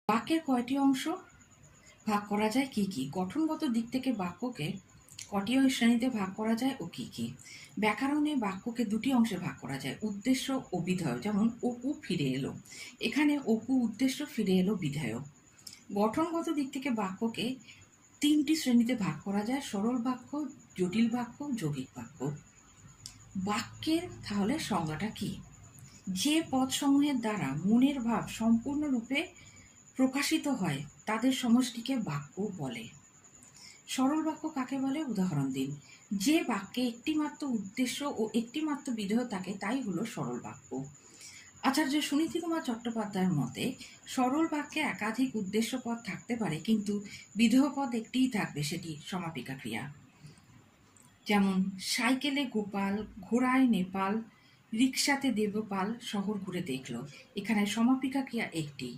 বাক্যের কয়টি অংশ ভাগ করা যায় কি কি? গঠনগত দিক থেকে বাক্যকে কটি শ্রেণীতে ভাগ করা যায় ও কি কি? ব্যাকরণে বাক্যকে দুটি অংশে ভাগ করা যায়, উদ্দেশ্য ও বিধেয়। যেমন অপু ফিরে এলো, এখানে অপু উদ্দেশ্য, ফিরে এলো বিধেয়। গঠনগত দিক থেকে বাক্যকে তিনটি শ্রেণীতে ভাগ করা যায়, সরল বাক্য, জটিল বাক্য, যৌগিক বাক্য। বাক্যের তাহলে সংজ্ঞাটা কি? যে পদসমূহের দ্বারা মনের ভাব সম্পূর্ণরূপে প্রকাশিত হয় তাদের সমষ্টিকে বাক্য বলে। সরল বাক্য কাকে বলে? উদাহরণ দিন। যে বাক্যে একটিমাত্র উদ্দেশ্য ও একটিমাত্র বিধেয় থাকে তাই হলো সরল বাক্য। আচার্য সুনীতি কুমার চট্টোপাধ্যায়ের মতে সরল বাক্যে একাধিক উদ্দেশ্য পদ থাকতে পারে, কিন্তু বিধেয় পদ একটিই থাকবে, সেটি সমাপিকা ক্রিয়া। যেমন সাইকেলে গোপাল, ঘোড়ায় নেপাল, রিকশাতে দেবপাল শহর ঘুরে দেখল, এখানে সমাপিকা ক্রিয়া একটি।